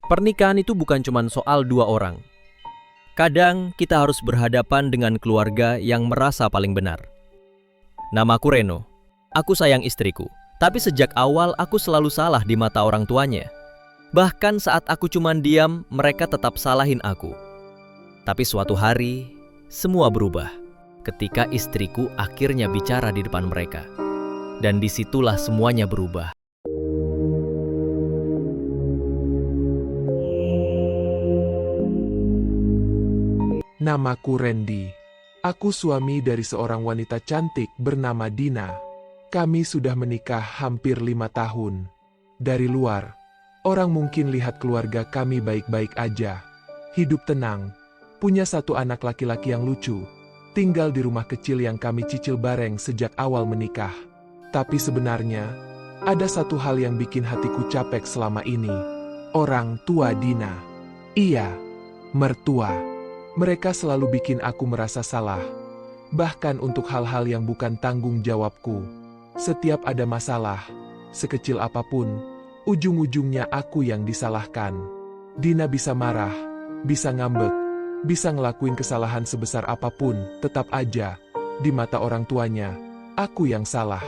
Pernikahan itu bukan cuma soal dua orang. Kadang kita harus berhadapan dengan keluarga yang merasa paling benar. Namaku Reno. Aku sayang istriku. Tapi sejak awal aku selalu salah di mata orang tuanya. Bahkan saat aku cuman diam, mereka tetap salahin aku. Tapi suatu hari, semua berubah ketika istriku akhirnya bicara di depan mereka. Dan disitulah semuanya berubah. Namaku Randy. Aku suami dari seorang wanita cantik bernama Dina. Kami sudah menikah hampir 5 tahun. Dari luar, orang mungkin lihat keluarga kami baik-baik aja. Hidup tenang, punya satu anak laki-laki yang lucu, tinggal di rumah kecil yang kami cicil bareng sejak awal menikah. Tapi sebenarnya, ada satu hal yang bikin hatiku capek selama ini. Orang tua Dina. Iya, mertua. Mereka selalu bikin aku merasa salah. Bahkan untuk hal-hal yang bukan tanggung jawabku. Setiap ada masalah, sekecil apapun, ujung-ujungnya aku yang disalahkan. Dina bisa marah, bisa ngambek, bisa ngelakuin kesalahan sebesar apapun, tetap aja, di mata orang tuanya, aku yang salah.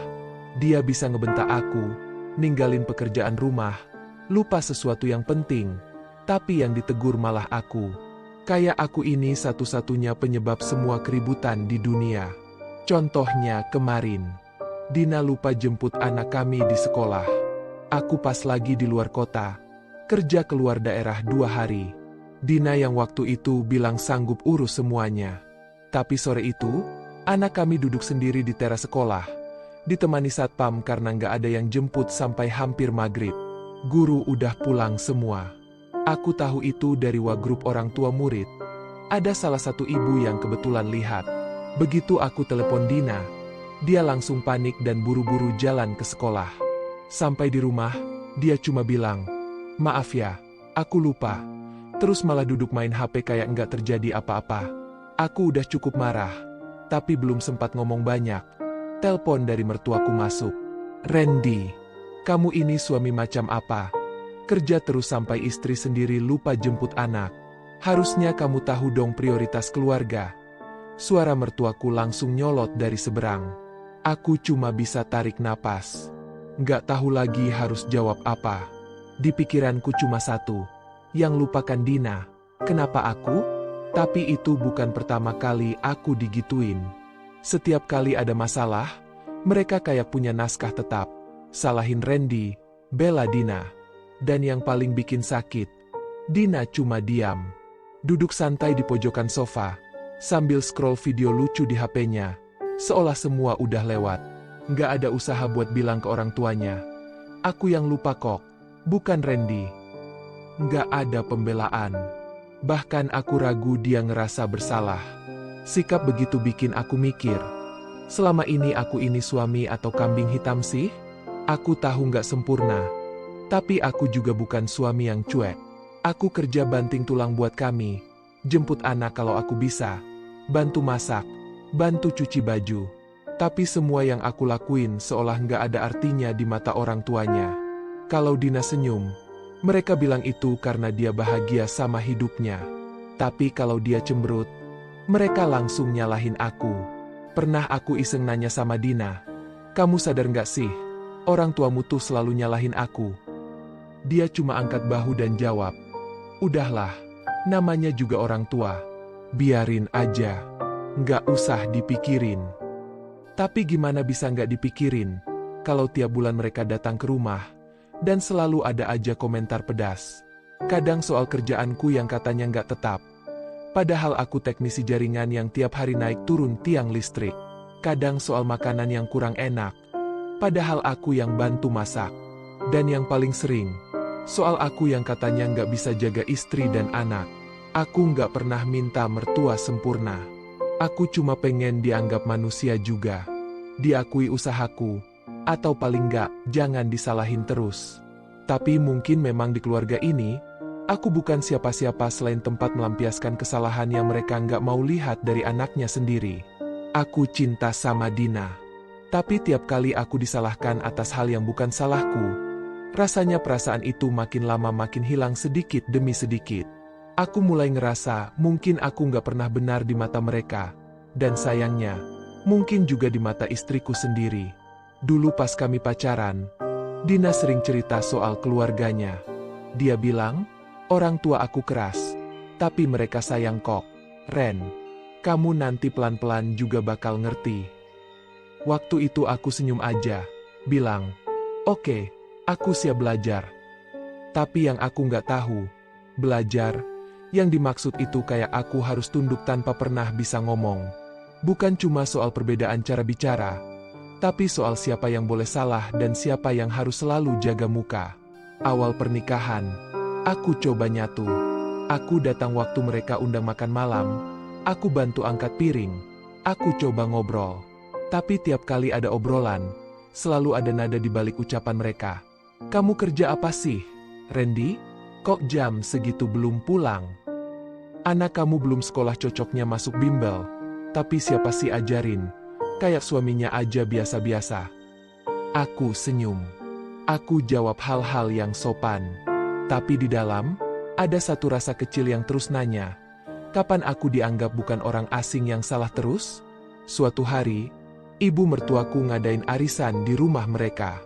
Dia bisa ngebentak aku, ninggalin pekerjaan rumah, lupa sesuatu yang penting, tapi yang ditegur malah aku. Kayak aku ini satu-satunya penyebab semua keributan di dunia. Contohnya kemarin, Dina lupa jemput anak kami di sekolah. Aku pas lagi di luar kota, kerja keluar daerah 2 hari. Dina yang waktu itu bilang sanggup urus semuanya. Tapi sore itu, anak kami duduk sendiri di teras sekolah, ditemani satpam karena nggak ada yang jemput sampai hampir maghrib. Guru udah pulang semua. Aku tahu itu dari grup orang tua murid. Ada salah satu ibu yang kebetulan lihat. Begitu aku telepon Dina, dia langsung panik dan buru-buru jalan ke sekolah. Sampai di rumah, dia cuma bilang, "Maaf ya, aku lupa." Terus malah duduk main HP kayak nggak terjadi apa-apa. Aku udah cukup marah, tapi belum sempat ngomong banyak. Telepon dari mertuaku masuk. "Randy, kamu ini suami macam apa? Kerja terus sampai istri sendiri lupa jemput anak. Harusnya kamu tahu dong prioritas keluarga." Suara mertuaku langsung nyolot dari seberang. Aku cuma bisa tarik napas. Nggak tahu lagi harus jawab apa. Di pikiranku cuma satu. Yang lupakan Dina. Kenapa aku? Tapi itu bukan pertama kali aku digituin. Setiap kali ada masalah, mereka kayak punya naskah tetap. Salahin Randy, bela Dina. Dan yang paling bikin sakit, Dina cuma diam. Duduk santai di pojokan sofa, sambil scroll video lucu di HP-nya. Seolah semua udah lewat. Nggak ada usaha buat bilang ke orang tuanya. "Aku yang lupa kok, bukan Randy." Nggak ada pembelaan. Bahkan aku ragu dia ngerasa bersalah. Sikap begitu bikin aku mikir. Selama ini aku ini suami atau kambing hitam sih? Aku tahu nggak sempurna. Tapi aku juga bukan suami yang cuek. Aku kerja banting tulang buat kami. Jemput anak kalau aku bisa. Bantu masak. Bantu cuci baju. Tapi semua yang aku lakuin seolah nggak ada artinya di mata orang tuanya. Kalau Dina senyum, mereka bilang itu karena dia bahagia sama hidupnya. Tapi kalau dia cemberut, mereka langsung nyalahin aku. Pernah aku iseng nanya sama Dina, "Kamu sadar nggak sih, orang tuamu tuh selalu nyalahin aku?" Dia cuma angkat bahu dan jawab, "Udahlah, namanya juga orang tua. Biarin aja. Nggak usah dipikirin." Tapi gimana bisa nggak dipikirin, kalau tiap bulan mereka datang ke rumah, dan selalu ada aja komentar pedas. Kadang soal kerjaanku yang katanya nggak tetap. Padahal aku teknisi jaringan yang tiap hari naik turun tiang listrik. Kadang soal makanan yang kurang enak. Padahal aku yang bantu masak. Dan yang paling sering, soal aku yang katanya nggak bisa jaga istri dan anak. Aku nggak pernah minta mertua sempurna. Aku cuma pengen dianggap manusia juga. Diakui usahaku. Atau paling nggak, jangan disalahin terus. Tapi mungkin memang di keluarga ini, aku bukan siapa-siapa selain tempat melampiaskan kesalahan yang mereka nggak mau lihat dari anaknya sendiri. Aku cinta sama Dina. Tapi tiap kali aku disalahkan atas hal yang bukan salahku, Rasanya perasaan itu makin lama makin hilang sedikit demi sedikit. Aku mulai ngerasa mungkin aku nggak pernah benar di mata mereka. Dan sayangnya, mungkin juga di mata istriku sendiri. Dulu pas kami pacaran, Dina sering cerita soal keluarganya. Dia bilang, orang tua aku keras, tapi mereka sayang kok. Ren, kamu nanti pelan-pelan juga bakal ngerti. Waktu itu aku senyum aja, bilang, oke, aku siap belajar. Tapi yang aku nggak tahu, belajar, yang dimaksud itu kayak aku harus tunduk tanpa pernah bisa ngomong. Bukan cuma soal perbedaan cara bicara, tapi soal siapa yang boleh salah dan siapa yang harus selalu jaga muka. Awal pernikahan, aku coba nyatu. Aku datang waktu mereka undang makan malam, aku bantu angkat piring, aku coba ngobrol. Tapi tiap kali ada obrolan, selalu ada nada di balik ucapan mereka. Kamu kerja apa sih, Randy? Kok jam segitu belum pulang? Anak kamu belum sekolah cocoknya masuk bimbel, tapi siapa sih ajarin? Kayak suaminya aja biasa-biasa. Aku senyum. Aku jawab hal-hal yang sopan. Tapi di dalam, ada satu rasa kecil yang terus nanya, kapan aku dianggap bukan orang asing yang salah terus? Suatu hari, ibu mertuaku ngadain arisan di rumah mereka.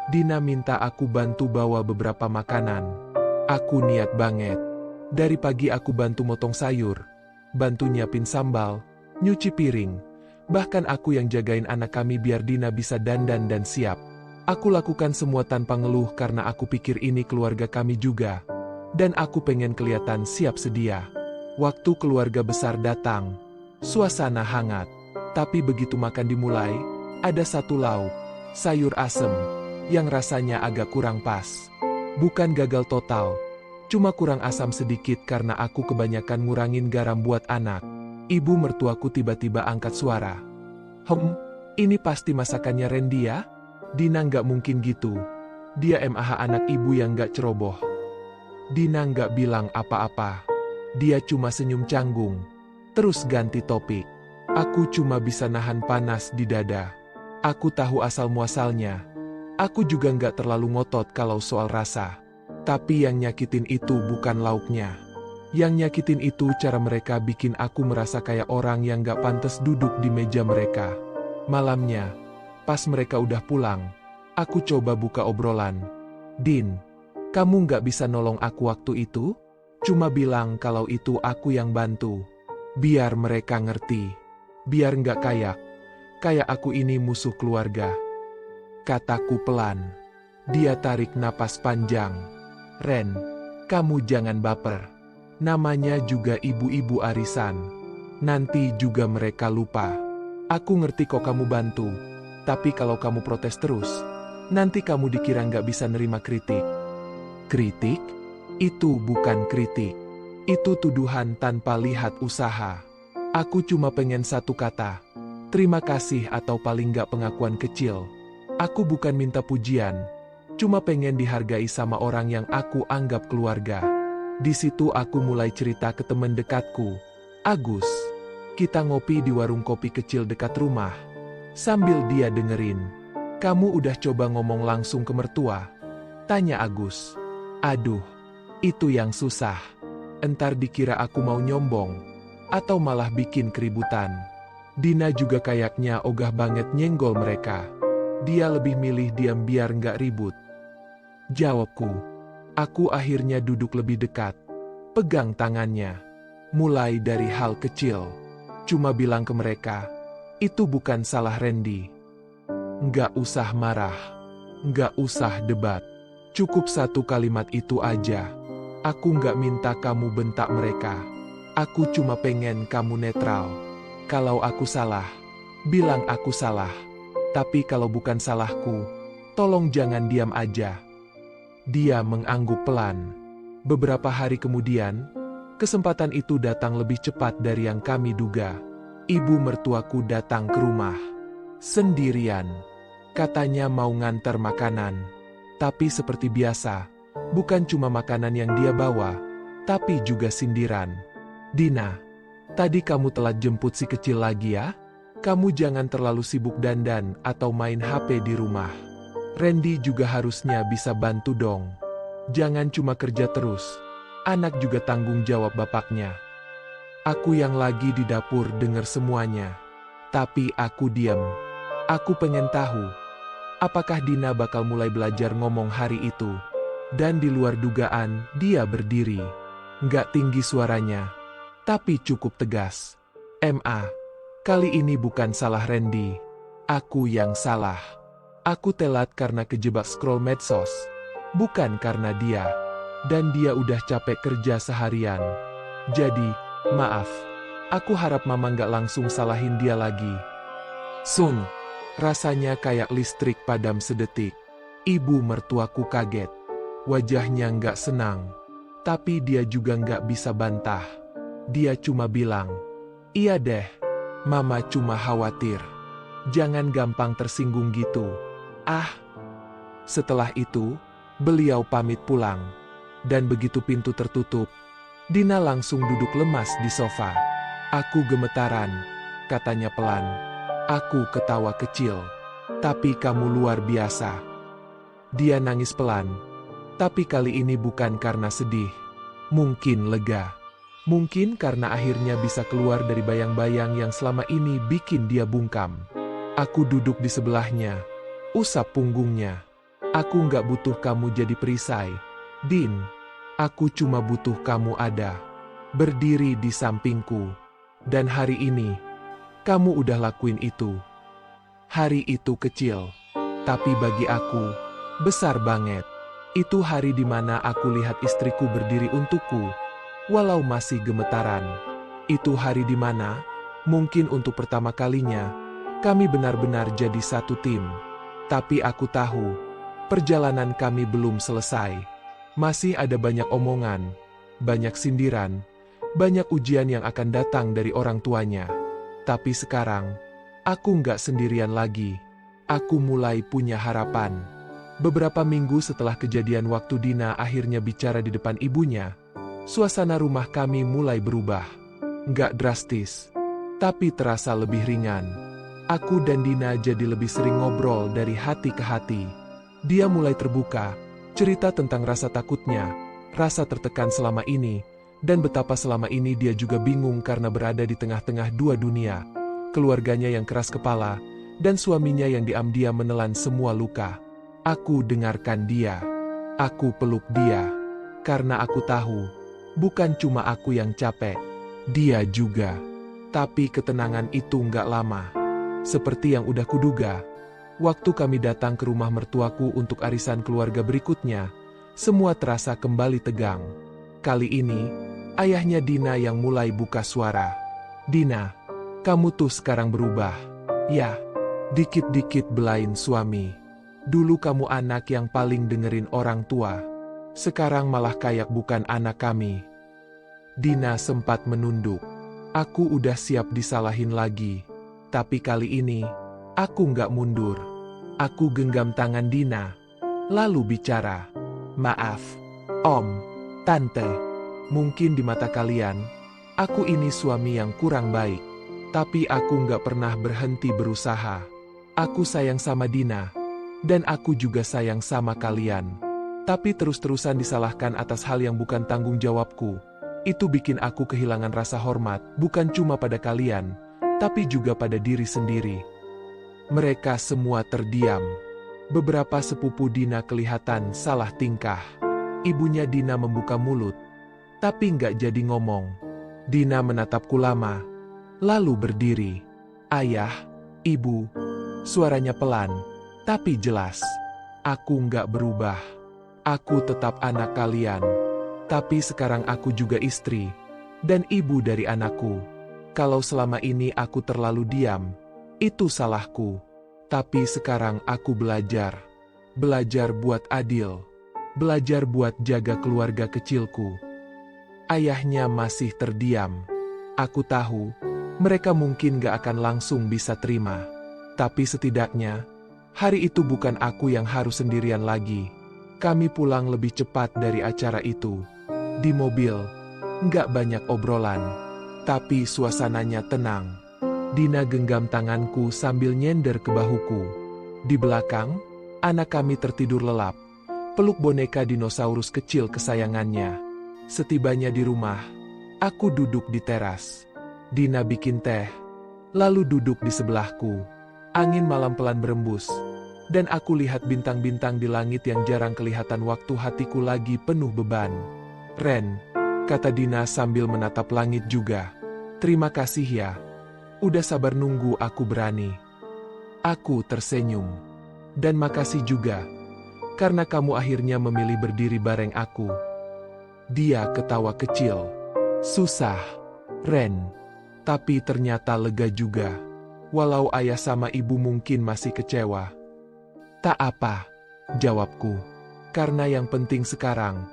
Dina minta aku bantu bawa beberapa makanan. Aku niat banget. Dari pagi aku bantu motong sayur, bantu nyiapin sambal, nyuci piring. Bahkan aku yang jagain anak kami biar Dina bisa dandan dan siap. Aku lakukan semua tanpa ngeluh karena aku pikir ini keluarga kami juga. Dan aku pengen kelihatan siap sedia. Waktu keluarga besar datang, suasana hangat. Tapi begitu makan dimulai, ada satu lauk, sayur asem, yang rasanya agak kurang pas. Bukan gagal total, cuma kurang asam sedikit karena aku kebanyakan ngurangin garam buat anak. Ibu mertuaku tiba-tiba angkat suara. Ini pasti masakannya Randy ya? Dina nggak mungkin gitu. Dia MAH anak ibu yang nggak ceroboh. Dina nggak bilang apa-apa. Dia cuma senyum canggung. Terus ganti topik. Aku cuma bisa nahan panas di dada. Aku tahu asal-muasalnya. Aku juga nggak terlalu ngotot kalau soal rasa. Tapi yang nyakitin itu bukan lauknya. Yang nyakitin itu cara mereka bikin aku merasa kayak orang yang gak pantas duduk di meja mereka. Malamnya, pas mereka udah pulang, aku coba buka obrolan. Din, kamu gak bisa nolong aku waktu itu? Cuma bilang kalau itu aku yang bantu. Biar mereka ngerti. Biar gak kayak aku ini musuh keluarga. Kataku pelan. Dia tarik napas panjang. Ren, kamu jangan baper. Namanya juga ibu-ibu arisan. Nanti juga mereka lupa. Aku ngerti kok kamu bantu. Tapi kalau kamu protes terus, nanti kamu dikira nggak bisa nerima kritik. Kritik? Itu bukan kritik. Itu tuduhan tanpa lihat usaha. Aku cuma pengen satu kata. Terima kasih atau paling nggak pengakuan kecil. Aku bukan minta pujian. Cuma pengen dihargai sama orang yang aku anggap keluarga. Di situ aku mulai cerita ke teman dekatku. Agus, kita ngopi di warung kopi kecil dekat rumah. Sambil dia dengerin. Kamu udah coba ngomong langsung ke mertua? Tanya Agus. Aduh, itu yang susah. Entar dikira aku mau nyombong. Atau malah bikin keributan. Dina juga kayaknya ogah banget nyenggol mereka. Dia lebih milih diam biar nggak ribut. Jawabku. Aku akhirnya duduk lebih dekat. Pegang tangannya. Mulai dari hal kecil. Cuma bilang ke mereka, itu bukan salah Randy. Nggak usah marah. Nggak usah debat. Cukup satu kalimat itu aja. Aku nggak minta kamu bentak mereka. Aku cuma pengen kamu netral. Kalau aku salah, bilang aku salah. Tapi kalau bukan salahku, tolong jangan diam aja. Dia mengangguk pelan. Beberapa hari kemudian, kesempatan itu datang lebih cepat dari yang kami duga. Ibu mertuaku datang ke rumah. Sendirian. Katanya mau nganter makanan. Tapi seperti biasa, bukan cuma makanan yang dia bawa, tapi juga sindiran. Dina, tadi kamu telat jemput si kecil lagi ya? Kamu jangan terlalu sibuk dandan atau main HP di rumah. Randy juga harusnya bisa bantu dong. Jangan cuma kerja terus. Anak juga tanggung jawab bapaknya. Aku yang lagi di dapur dengar semuanya. Tapi aku diam. Aku pengen tahu, apakah Dina bakal mulai belajar ngomong hari itu? Dan di luar dugaan, dia berdiri. Nggak tinggi suaranya, tapi cukup tegas. "Ma, kali ini bukan salah Randy. Aku yang salah. Aku telat karena kejebak scroll medsos. Bukan karena dia. Dan dia udah capek kerja seharian. Jadi, maaf. Aku harap mama nggak langsung salahin dia lagi." Sun. Rasanya kayak listrik padam sedetik. Ibu mertuaku kaget. Wajahnya nggak senang. Tapi dia juga nggak bisa bantah. Dia cuma bilang, "Iya deh, mama cuma khawatir. Jangan gampang tersinggung gitu." Setelah itu, beliau pamit pulang. Dan begitu pintu tertutup, Dina langsung duduk lemas di sofa. "Aku gemetaran," katanya pelan. Aku ketawa kecil. "Tapi kamu luar biasa." Dia nangis pelan. Tapi kali ini bukan karena sedih. Mungkin lega. Mungkin karena akhirnya bisa keluar dari bayang-bayang yang selama ini bikin dia bungkam. Aku duduk di sebelahnya. Usap punggungnya. "Aku nggak butuh kamu jadi perisai, Din. Aku cuma butuh kamu ada. Berdiri di sampingku. Dan hari ini, kamu udah lakuin itu." Hari itu kecil, tapi bagi aku, besar banget. Itu hari di mana aku lihat istriku berdiri untukku, walau masih gemetaran. Itu hari di mana, mungkin untuk pertama kalinya, kami benar-benar jadi satu tim. Tapi aku tahu, perjalanan kami belum selesai. Masih ada banyak omongan, banyak sindiran, banyak ujian yang akan datang dari orang tuanya. Tapi sekarang, aku nggak sendirian lagi. Aku mulai punya harapan. Beberapa minggu setelah kejadian waktu Dina akhirnya bicara di depan ibunya, suasana rumah kami mulai berubah. Nggak drastis, tapi terasa lebih ringan. Aku dan Dina jadi lebih sering ngobrol dari hati ke hati. Dia mulai terbuka, cerita tentang rasa takutnya, rasa tertekan selama ini, dan betapa selama ini dia juga bingung karena berada di tengah-tengah dua dunia. Keluarganya yang keras kepala, dan suaminya yang diam-diam menelan semua luka. Aku dengarkan dia. Aku peluk dia. Karena aku tahu, bukan cuma aku yang capek. Dia juga. Tapi ketenangan itu nggak lama. Seperti yang udah kuduga, waktu kami datang ke rumah mertuaku untuk arisan keluarga berikutnya, semua terasa kembali tegang. Kali ini, ayahnya Dina yang mulai buka suara. "Dina, kamu tuh sekarang berubah." "Ya." Dikit-dikit belain suami. "Dulu kamu anak yang paling dengerin orang tua. Sekarang malah kayak bukan anak kami." Dina sempat menunduk. Aku udah siap disalahin lagi. Tapi kali ini, aku nggak mundur. Aku genggam tangan Dina, lalu bicara. "Maaf, Om, Tante. Mungkin di mata kalian, aku ini suami yang kurang baik. Tapi aku nggak pernah berhenti berusaha. Aku sayang sama Dina. Dan aku juga sayang sama kalian. Tapi terus-terusan disalahkan atas hal yang bukan tanggung jawabku. Itu bikin aku kehilangan rasa hormat, bukan cuma pada kalian, tapi juga pada diri sendiri." Mereka semua terdiam. Beberapa sepupu Dina kelihatan salah tingkah. Ibunya Dina membuka mulut, tapi nggak jadi ngomong. Dina menatapku lama, lalu berdiri. "Ayah, Ibu." Suaranya pelan, tapi jelas. "Aku nggak berubah. Aku tetap anak kalian. Tapi sekarang aku juga istri, dan ibu dari anakku. Kalau selama ini aku terlalu diam, itu salahku. Tapi sekarang aku belajar. Belajar buat adil. Belajar buat jaga keluarga kecilku." Ayahnya masih terdiam. Aku tahu, mereka mungkin gak akan langsung bisa terima. Tapi setidaknya, hari itu bukan aku yang harus sendirian lagi. Kami pulang lebih cepat dari acara itu. Di mobil, nggak banyak obrolan. Tapi suasananya tenang. Dina genggam tanganku sambil nyender ke bahuku. Di belakang, Anak kami tertidur lelap, peluk boneka dinosaurus kecil kesayangannya. Setibanya di rumah, aku duduk di teras. Dina bikin teh, lalu duduk di sebelahku. Angin malam pelan berembus, dan aku lihat bintang-bintang di langit yang jarang kelihatan waktu hatiku lagi penuh beban. "Ren," kata Dina sambil menatap langit juga. "Terima kasih ya. Udah sabar nunggu aku berani." Aku tersenyum. "Dan makasih juga, karena kamu akhirnya memilih berdiri bareng aku." Dia ketawa kecil. "Susah, Ren. Tapi ternyata lega juga. Walau ayah sama ibu mungkin masih kecewa." "Tak apa," jawabku. "Karena yang penting sekarang,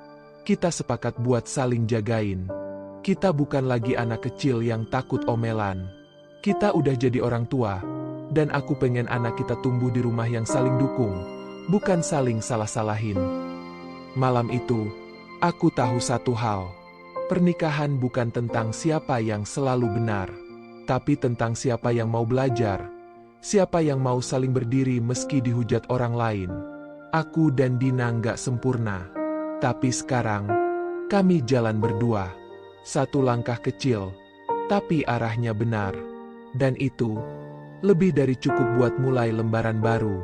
kita sepakat buat saling jagain. Kita bukan lagi anak kecil yang takut omelan. Kita udah jadi orang tua, dan aku pengen anak kita tumbuh di rumah yang saling dukung, bukan saling salah-salahin." Malam itu, aku tahu satu hal. Pernikahan bukan tentang siapa yang selalu benar, tapi tentang siapa yang mau belajar, siapa yang mau saling berdiri meski dihujat orang lain. Aku dan Dina nggak sempurna, tapi sekarang, kami jalan berdua. Satu langkah kecil, tapi arahnya benar. Dan itu, lebih dari cukup buat mulai lembaran baru.